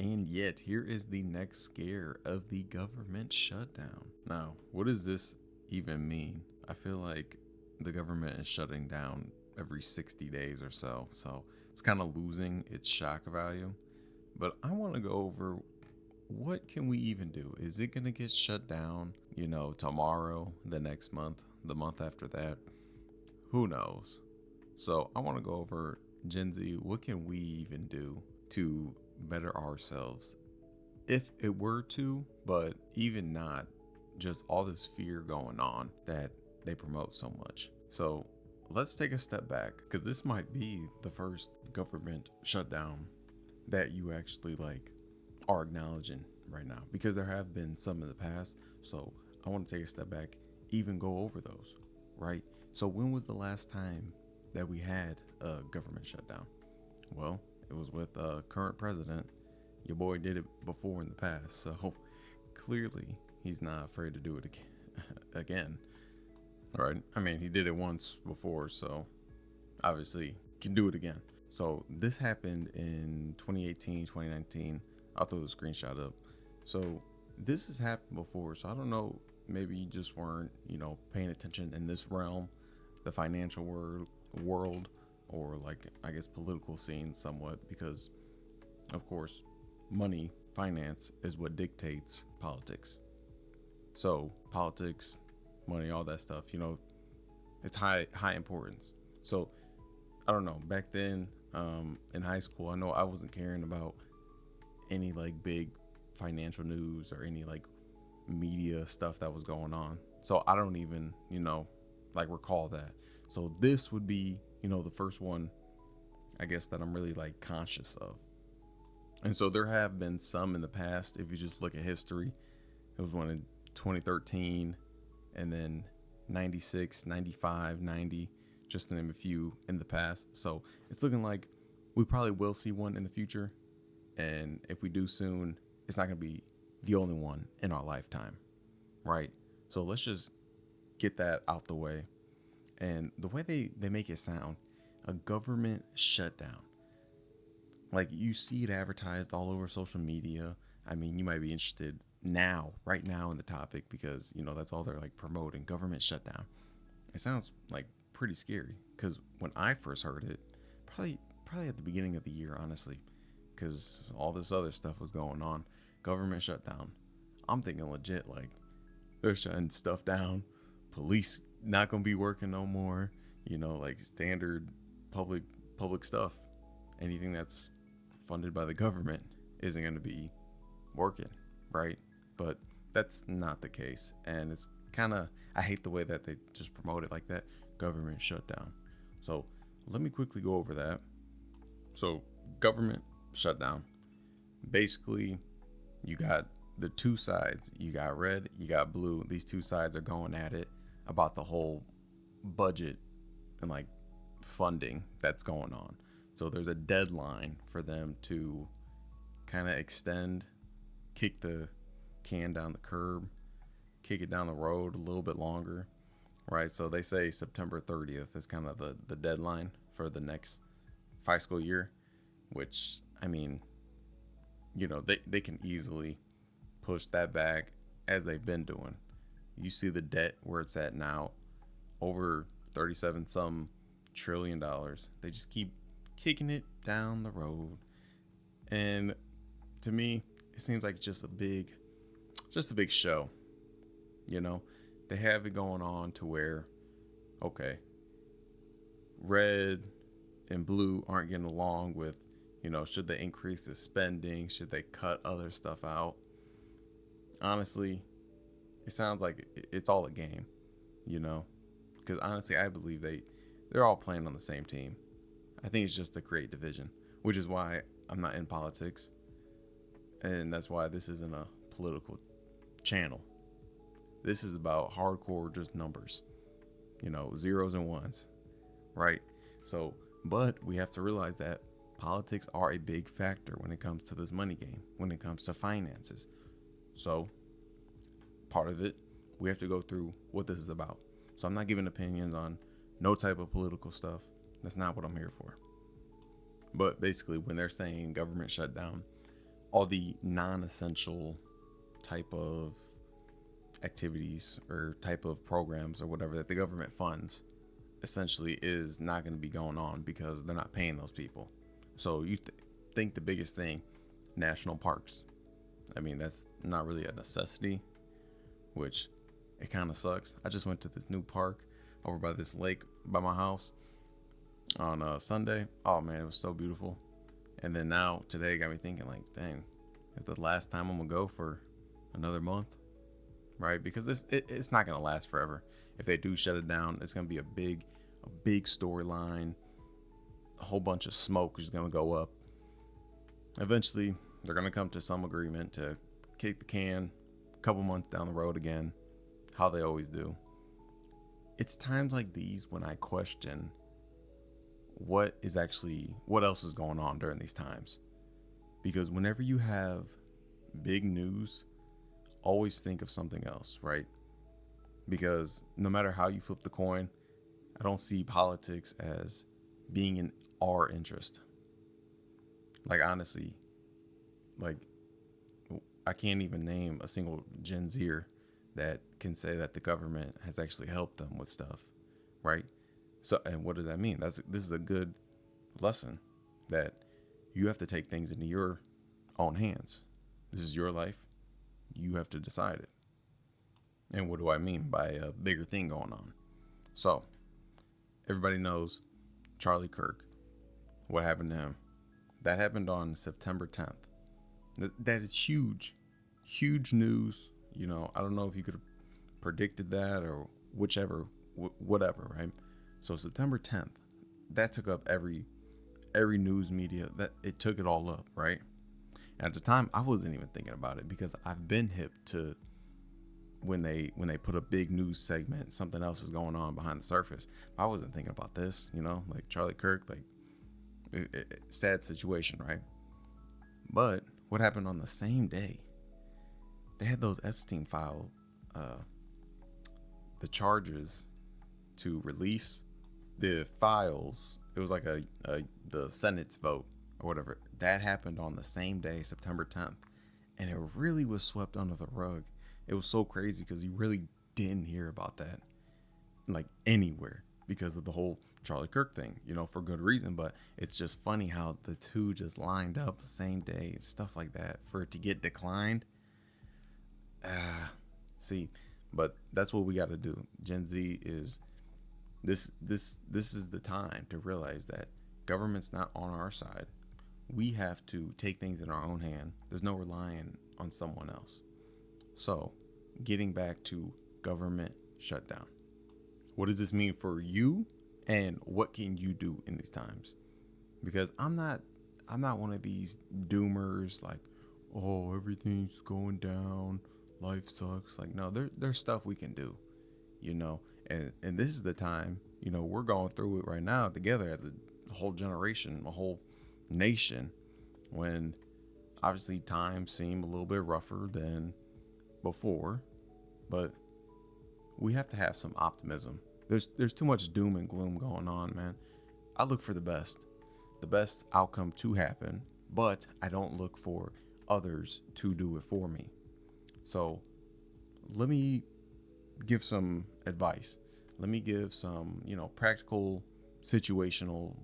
And yet, here is the next scare of the government shutdown. Now, what does this even mean? I feel like the government is shutting down every 60 days or so, so it's kind of losing its shock value. But I want to go over what can we even do? Is it going to get shut down, tomorrow, the next month, the month after that? Who knows? So I want to go over, Gen Z, what can we even do to better ourselves if it were to, but even not, just all this fear going on that they promote so much. So let's take a step back, because this might be the first government shutdown that you actually are acknowledging right now, because there have been some in the past. So I want to take a step back, even go over those, right? So when was the last time that we had a government shutdown? Well, it was with current president. Your boy did it before in the past, so clearly he's not afraid to do it again. Right? I mean, he did it once before, so obviously can do it again. So this happened in 2018, 2019. I'll throw the screenshot up. So this has happened before. So I don't know, maybe you just weren't, paying attention in this realm, the financial world, or I guess political scene somewhat, because of course money, finance is what dictates politics. So politics, money, all that stuff, it's high importance. So I don't know, back then, in high school, I know I wasn't caring about any big financial news or any media stuff that was going on. So I don't even, recall that. So this would be, the first one, I guess, that I'm really conscious of. And so there have been some in the past. If you just look at history, it was one in 2013, and then 96, 95, 90, just to name a few in the past. So it's looking like we probably will see one in the future. And if we do soon, it's not going to be the only one in our lifetime, right? So let's just get that out the way. And the way they make it sound, a government shutdown. You see it advertised all over social media. I mean, you might be interested right now in the topic, because, that's all they're promoting, government shutdown. It sounds pretty scary, because when I first heard it, probably at the beginning of the year, honestly, because all this other stuff was going on, government shutdown. I'm thinking legit, they're shutting stuff down. Police not gonna be working no more. Standard public stuff. Anything that's funded by the government isn't gonna be working, right? But that's not the case, and it's I hate the way that they just promote it like that, government shutdown. So let me quickly go over that. So government shutdown, basically, you got the two sides. You got red, you got blue. These two sides are going at it about the whole budget and funding that's going on. So there's a deadline for them to kind of extend, kick the can down the curb, kick it down the road a little bit longer, right? So they say September 30th is kind of the deadline for the next fiscal year, which, I mean, they can easily push that back, as they've been doing. You see the debt where it's at now, over 37 some $trillion. They just keep kicking it down the road. And to me, it seems like just a big show. They have it going on to where, okay, red and blue aren't getting along with, should they increase the spending? Should they cut other stuff out? Honestly, it sounds like it's all a game, because honestly, I believe they're all playing on the same team. I think it's just to create division, which is why I'm not in politics, and that's why this isn't a political channel. This is about hardcore just numbers, zeros and ones, right? So, but we have to realize that politics are a big factor when it comes to this money game, when it comes to finances. So part of it, we have to go through what this is about. So I'm not giving opinions on no type of political stuff. That's not what I'm here for. But basically, when they're saying government shutdown, all the non-essential type of activities or type of programs or whatever that the government funds essentially is not going to be going on because they're not paying those people. So you think the biggest thing, national parks. I mean, that's not really a necessity, which it kind of sucks. I just went to this new park over by this lake by my house on Sunday. Oh man, it was so beautiful. And then now today got me thinking like, dang, is the last time I'm gonna go for another month, right? Because it's not gonna last forever. If they do shut it down, it's gonna be a big storyline. A whole bunch of smoke is gonna go up. Eventually, they're gonna come to some agreement to kick the can a couple months down the road again, how they always do. It's times like these when I question what else is going on during these times. Because whenever you have big news, always think of something else, right? Because no matter how you flip the coin, I don't see politics as being in our interest. Like honestly, like I can't even name a single Gen Zer that can say that the government has actually helped them with stuff, right? So, and what does that mean? This is a good lesson that you have to take things into your own hands. This is your life. You have to decide it. And what do I mean by a bigger thing going on? So, everybody knows Charlie Kirk. What happened to him? That happened on September 10th. That is huge. Huge news. You know, I don't know if you could have predicted that or whatever, right? So September 10th, that took up every news media. That it took it all up, right? And at the time, I wasn't even thinking about it because I've been hip to when they put a big news segment, something else is going on behind the surface. I wasn't thinking about this, you know, like Charlie Kirk, like sad situation, right? But what happened on the same day? They had those Epstein file, the charges to release the files. It was like the Senate's vote or whatever. That happened on the same day, September 10th. And it really was swept under the rug. It was so crazy because you really didn't hear about that like anywhere because of the whole Charlie Kirk thing, you know, for good reason. But it's just funny how the two just lined up the same day and stuff like that for it to get declined. See, but that's what we got to do. Gen Z is this is the time to realize that government's not on our side. We have to take things in our own hand. There's no relying on someone else. So, getting back to government shutdown. What does this mean for you and what can you do in these times? Because I'm not one of these doomers like, oh, everything's going down, life sucks. Like, no, there's stuff we can do, you know. And this is the time, you know, we're going through it right now together as a whole generation, a whole nation, when obviously times seem a little bit rougher than before, but we have to have some optimism. There's too much doom and gloom going on, man. I look for the best outcome to happen, but I don't look for others to do it for me. So let me give some advice. Let me give some, you know, practical, situational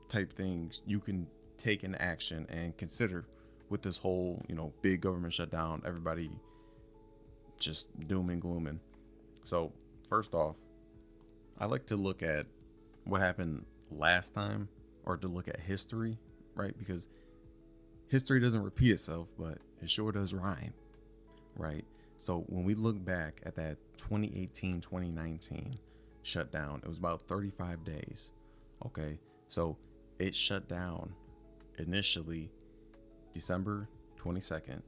type things you can take in action and consider with this whole, you know, big government shutdown, everybody just doom and glooming. So first off, I like to look at what happened last time, or to look at history, right? Because history doesn't repeat itself, but it sure does rhyme, right? So when we look back at that 2018-2019 shutdown, it was about 35 days. Okay, so it shut down initially December 22nd,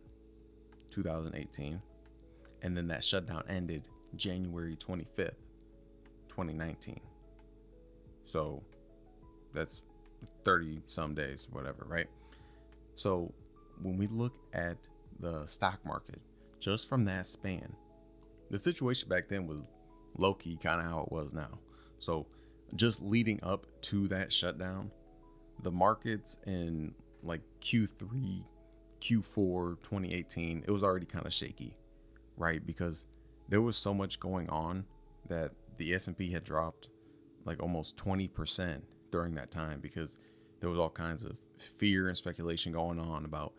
2018, and then that shutdown ended January 25th, 2019. So that's 30 some days, whatever, right? So when we look at the stock market, just from that span, the situation back then was low-key kind of how it was now. So just leading up to that shutdown, the markets in like Q3 Q4 2018, it was already kind of shaky, right? Because there was so much going on that the S&P had dropped like almost 20% during that time, because there was all kinds of fear and speculation going on about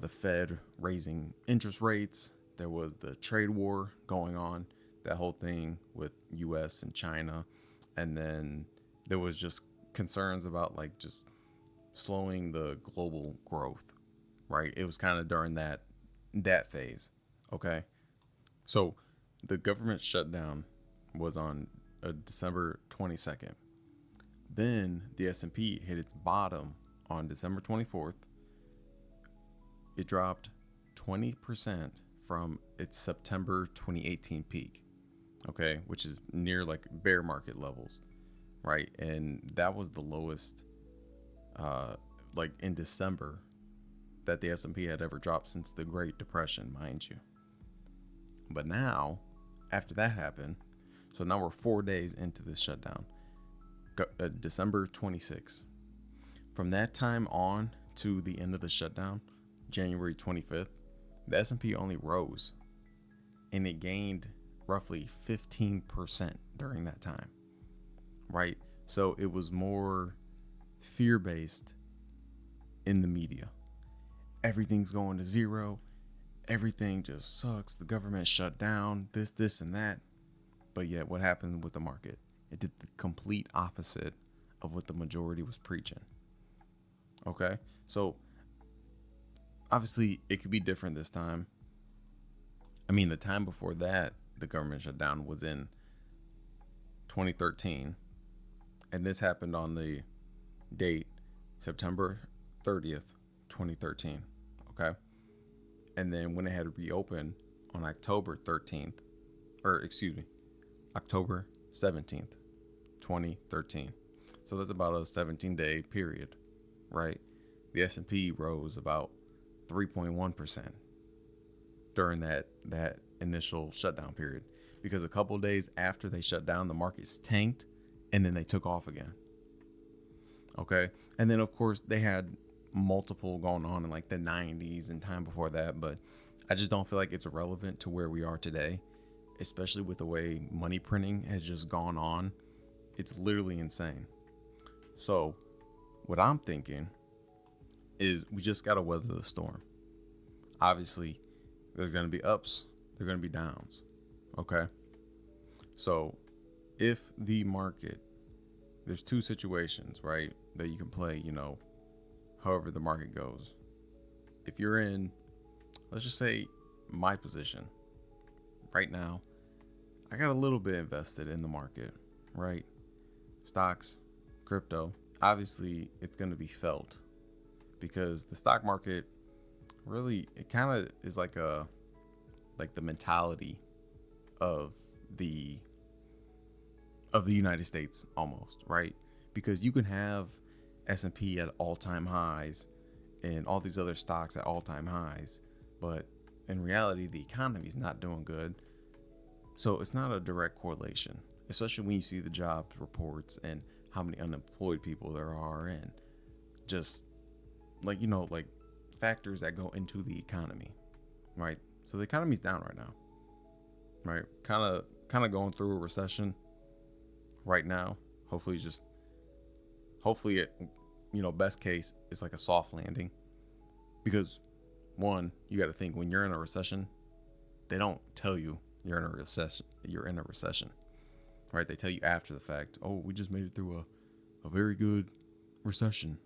the Fed raising interest rates. There was the trade war going on, that whole thing with US and China. And then there was just concerns about like just slowing the global growth, right? It was kind of during that phase. Okay. So the government shutdown was on December 22nd. Then the S&P hit its bottom on December 24th. It dropped 20% from its September 2018 peak, okay, which is near like bear market levels, right? And that was the lowest, like in December, that the S&P had ever dropped since the Great Depression, mind you. But now, after that happened, so now we're 4 days into this shutdown, December 26th. From that time on to the end of the shutdown, January 25th, the S&P only rose, and it gained roughly 15% during that time, right? So it was more fear-based in the media. Everything's going to zero. Everything just sucks. The government shut down, this, and that. But yet, what happened with the market? It did the complete opposite of what the majority was preaching. Okay? So, obviously, it could be different this time. I mean, the time before that, the government shutdown was in 2013. And this happened on the date September 30th, 2013. Okay? And then when it had reopened on October 13th, October 17th, 2013. So that's about a 17-day period, right? The S&P rose about 3.1% during that initial shutdown period, because a couple days after they shut down, the markets tanked and then they took off again. Okay. And then of course they had multiple going on in like the 90s and time before that, but I just don't feel like it's relevant to where we are today, especially with the way money printing has just gone on. It's literally insane. So what I'm thinking is we just got to weather the storm. Obviously, there's going to be ups, there's going to be downs. Okay. So if the market, there's two situations, right, that you can play, however the market goes. If you're in, let's just say my position right now, I got a little bit invested in the market, right? Stocks, crypto. Obviously, it's going to be felt because the stock market really, it kind of is like the mentality of the United States almost, right? Because you can have S&P at all-time highs and all these other stocks at all-time highs, but in reality, the economy is not doing good. So it's not a direct correlation, especially when you see the jobs reports and how many unemployed people there are, and just like factors that go into the economy, right? So the economy's down right now, right? Kind of going through a recession right now. Hopefully it, best case, it's like a soft landing, because one, you got to think, when you're in a recession, they don't tell you you're in a recession, right? They tell you after the fact, oh, we just made it through a very good recession,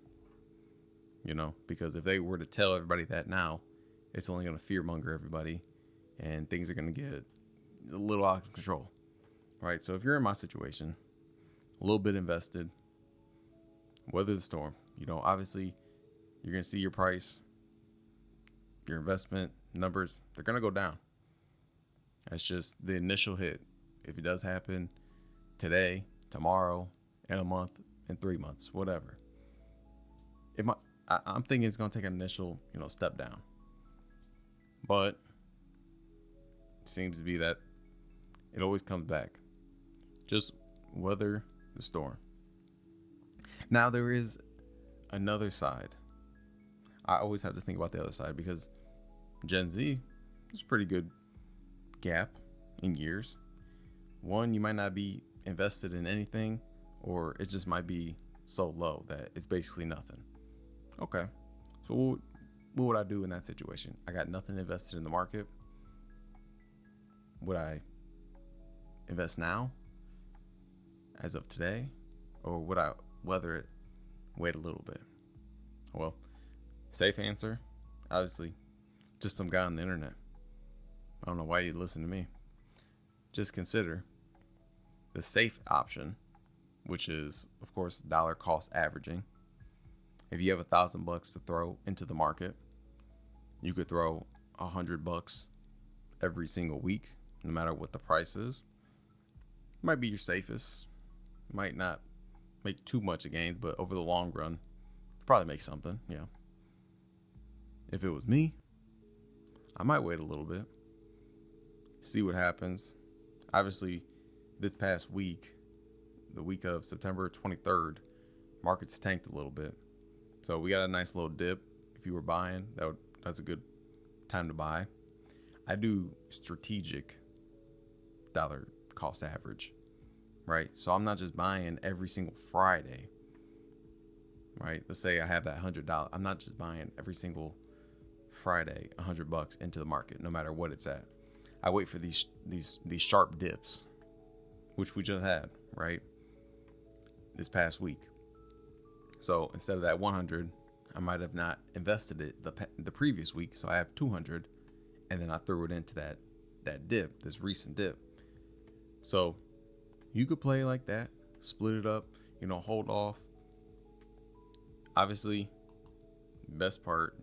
because if they were to tell everybody that now, it's only going to fearmonger everybody and things are going to get a little out of control, right? So if you're in my situation, a little bit invested, weather the storm. Obviously, you're going to see your price, your investment numbers, they're going to go down. That's just the initial hit. If it does happen today, tomorrow, in a month, in 3 months, whatever, I'm thinking it's going to take an initial, step down. But it seems to be that it always comes back. Just weather the storm. Now, there is another side. I always have to think about the other side, because Gen Z is a pretty good gap in years. One, you might not be invested in anything, or it just might be so low that it's basically nothing. Okay, so what would I do in that situation? I got nothing invested in the market. Would I invest now, as of today, or would I weather it, wait a little bit? Well, safe answer, obviously, just some guy on the internet. I don't know why you'd listen to me. Just consider the safe option, which is, of course, dollar cost averaging. If you have $1,000 to throw into the market, you could throw $100 every single week, no matter what the price is. Might be your safest. Might not make too much of gains, but over the long run, probably make something. Yeah. If it was me, I might wait a little bit, see what happens. Obviously, this past week, the week of September 23rd, markets tanked a little bit. So we got a nice little dip. If you were buying, that's a good time to buy. I do strategic dollar cost average, right? So I'm not just buying every single Friday, right? Let's say I have that $100. I'm not just buying every single Friday $100 into the market, no matter what it's at. I wait for these sharp dips, which we just had, right? This past week. So instead of that 100, I might have not invested it the previous week, so I have 200, and then I threw it into that dip, this recent dip. So you could play like that, split it up, hold off. Obviously, best part,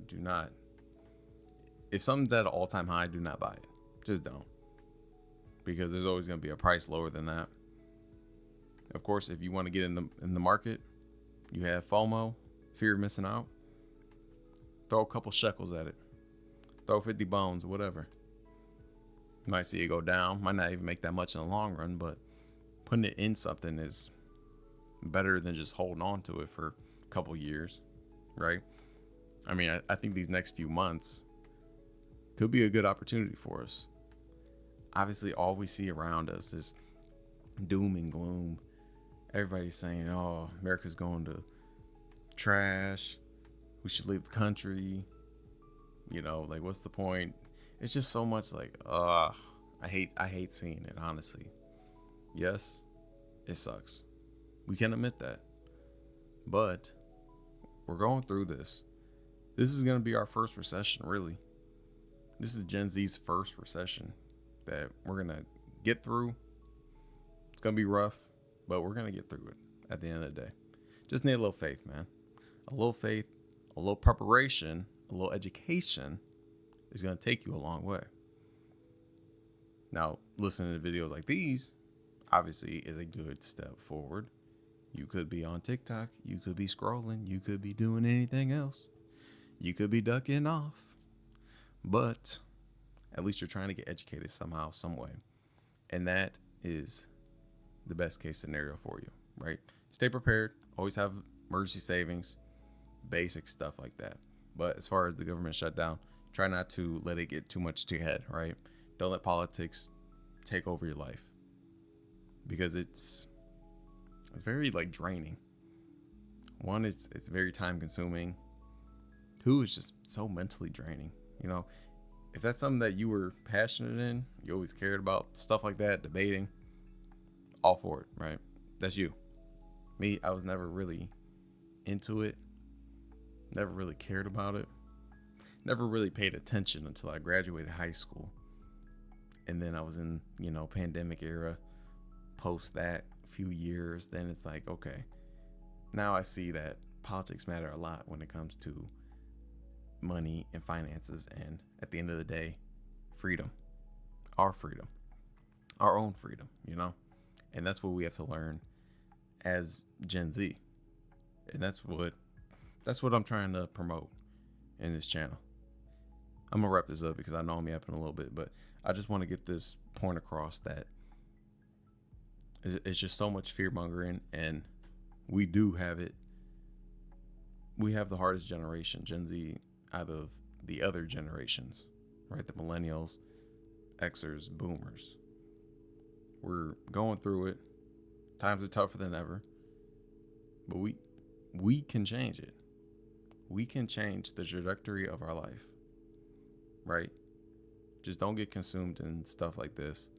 if something's at an all-time high, do not buy it. Just don't. Because there's always going to be a price lower than that. Of course, if you want to get in the market, you have FOMO, fear of missing out. Throw a couple shekels at it. Throw 50 bones, whatever. You might see it go down. Might not even make that much in the long run, but putting it in something is better than just holding on to it for a couple years, right? I mean, I think these next few months could be a good opportunity for us. Obviously, all we see around us is doom and gloom. Everybody's saying, oh, America's going to trash. We should leave the country. Like, what's the point? It's just so much like, I hate seeing it, honestly. Yes, it sucks. We can admit that. But we're going through this. This is going to be our first recession, really. This is Gen Z's first recession that we're going to get through. It's going to be rough, but we're going to get through it at the end of the day. Just need a little faith, man. A little faith, a little preparation, a little education is going to take you a long way. Now, listening to videos like these obviously is a good step forward. You could be on TikTok. You could be scrolling. You could be doing anything else. You could be ducking off. But at least you're trying to get educated somehow, some way. And that is the best case scenario for you, right? Stay prepared. Always have emergency savings, basic stuff like that. But as far as the government shutdown, try not to let it get too much to your head, right? Don't let politics take over your life, because it's very draining. One, it's very time consuming. Two, it's just so mentally draining. If that's something that you were passionate in, you always cared about stuff like that, debating, all for it, right? That's you. Me, I was never really into it. Never really cared about it. Never really paid attention until I graduated high school. And then I was in, pandemic era. Post that few years, then it's like, okay, now I see that politics matter a lot when it comes to money and finances, and at the end of the day, freedom, our own freedom, and that's what we have to learn as Gen Z, and that's what I'm trying to promote in this channel. I'm gonna wrap this up because I know I'm yapping a little bit, but I just want to get this point across that it's just so much fear mongering, and we do have it. We have the hardest generation. Gen Z out of the other generations, right? The millennials, Xers, boomers. We're going through it. Times are tougher than ever, but we can change it. We can change the trajectory of our life, right? Just don't get consumed in stuff like this.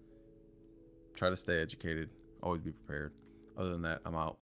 Try to stay educated. Always be prepared. Other than that, I'm out.